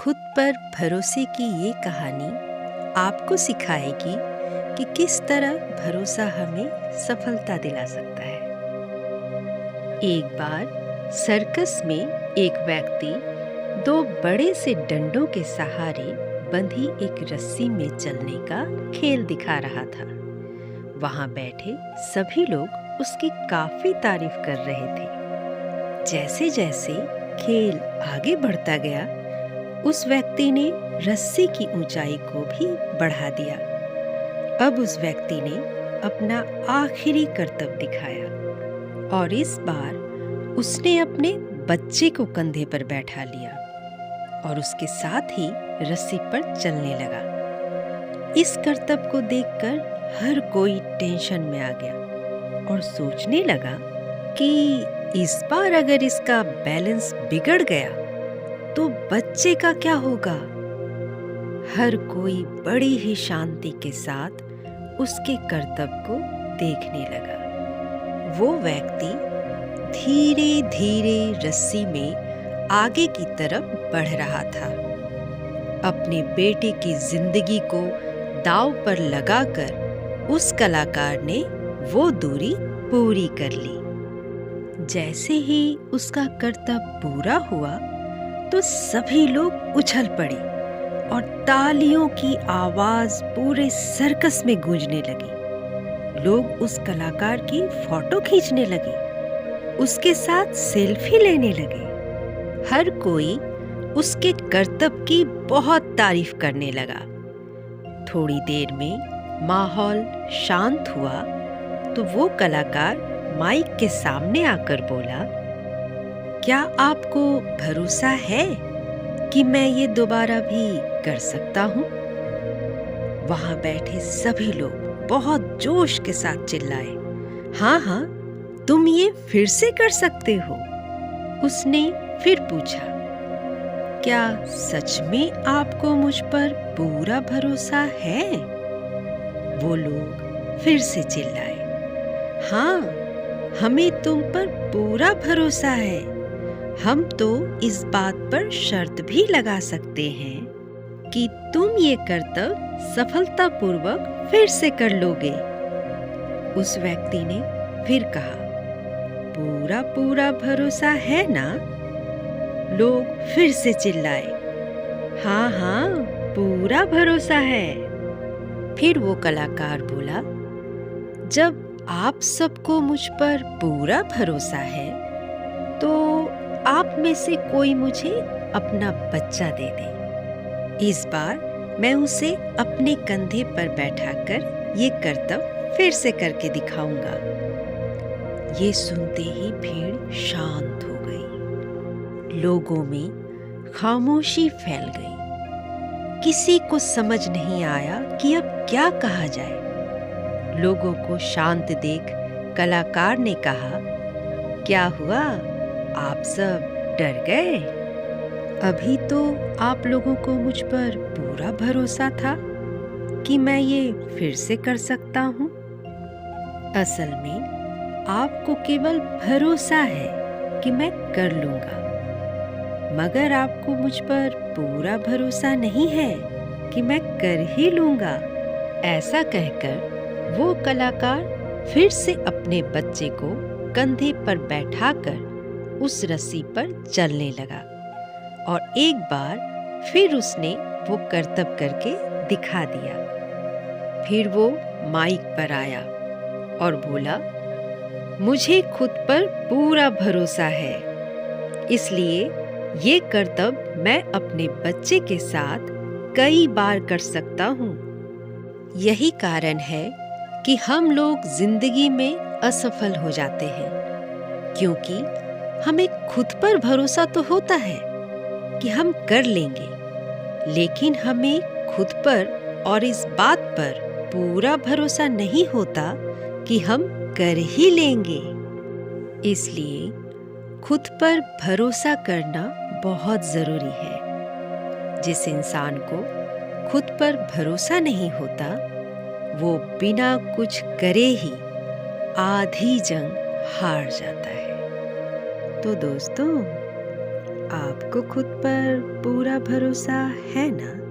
खुद पर भरोसे की ये कहानी आपको सिखाएगी कि किस तरह भरोसा हमें सफलता दिला सकता है। एक बार सर्कस में एक व्यक्ति दो बड़े से डंडों के सहारे बंधी एक रस्सी में चलने का खेल दिखा रहा था। वहां बैठे सभी लोग उसकी काफी तारीफ कर रहे थे। जैसे जैसे खेल आगे बढ़ता गया, उस व्यक्ति ने रस्सी की ऊंचाई को भी बढ़ा दिया। अब उस व्यक्ति ने अपना आखिरी करतब दिखाया और इस बार उसने अपने बच्चे को कंधे पर बैठा लिया और उसके साथ ही रस्सी पर चलने लगा। इस करतब को देखकर हर कोई टेंशन में आ गया और सोचने लगा कि इस बार अगर इसका बैलेंस बिगड़ गया तो बच्चे का क्या होगा। हर कोई बड़ी ही शांति के साथ उसके करतब को देखने लगा। वो व्यक्ति धीरे धीरे रस्सी में आगे की तरफ बढ़ रहा था। अपने बेटे की जिंदगी को दांव पर लगाकर उस कलाकार ने वो दूरी पूरी कर ली। जैसे ही उसका करतब पूरा हुआ तो सभी लोग उछल पड़े और तालियों की आवाज पूरे सर्कस में गूंजने लगी। लोग उस कलाकार की फोटो खींचने लगे, उसके साथ सेल्फी लेने लगे। हर कोई उसके करतब की बहुत तारीफ करने लगा। थोड़ी देर में माहौल शांत हुआ तो वो कलाकार माइक के सामने आकर बोला, क्या आपको भरोसा है कि मैं ये दोबारा भी कर सकता हूँ? वहां बैठे सभी लोग बहुत जोश के साथ चिल्लाए, हाँ हाँ, तुम ये फिर से कर सकते हो। उसने फिर पूछा, क्या सच में आपको मुझ पर पूरा भरोसा है? वो लोग फिर से चिल्लाए, हाँ, हमें तुम पर पूरा भरोसा है। हम तो इस बात पर शर्त भी लगा सकते हैं कि तुम ये करतब सफलतापूर्वक फिर से कर लोगे। उस व्यक्ति ने फिर कहा, पूरा पूरा भरोसा है ना? लोग फिर से चिल्लाए, हाँ हाँ, पूरा भरोसा है। फिर वो कलाकार बोला, जब आप सबको मुझ पर पूरा भरोसा है तो आप में से कोई मुझे अपना बच्चा दे दे। इस बार मैं उसे अपने कंधे पर बैठाकर ये करतब फिर से करके दिखाऊंगा। ये सुनते ही भीड़ शांत हो गई। लोगों में खामोशी फैल गई। किसी को समझ नहीं आया कि अब क्या कहा जाए। लोगों को शांत देख कलाकार ने कहा, क्या हुआ, आप सब डर गए? अभी तो आप लोगों को मुझ पर पूरा भरोसा था कि मैं ये फिर से कर सकता हूँ। असल में आपको केवल भरोसा है कि मैं कर लूँगा, मगर आपको मुझ पर पूरा भरोसा नहीं है कि मैं कर ही लूँगा। ऐसा कहकर वो कलाकार फिर से अपने बच्चे को कंधे पर बैठाकर उस रस्सी पर चलने लगा और एक बार फिर उसने वो करतब करके दिखा दिया। फिर वो माइक पर आया और बोला, मुझे खुद पर पूरा भरोसा है, इसलिए ये करतब मैं अपने बच्चे के साथ कई बार कर सकता हूँ। यही कारण है कि हम लोग जिंदगी में असफल हो जाते हैं, क्योंकि हमें खुद पर भरोसा तो होता है कि हम कर लेंगे, लेकिन हमें खुद पर और इस बात पर पूरा भरोसा नहीं होता कि हम कर ही लेंगे। इसलिए खुद पर भरोसा करना बहुत जरूरी है। जिस इंसान को खुद पर भरोसा नहीं होता, वो बिना कुछ करे ही आधी जंग हार जाता है। तो दोस्तों, आपको खुद पर पूरा भरोसा है ना?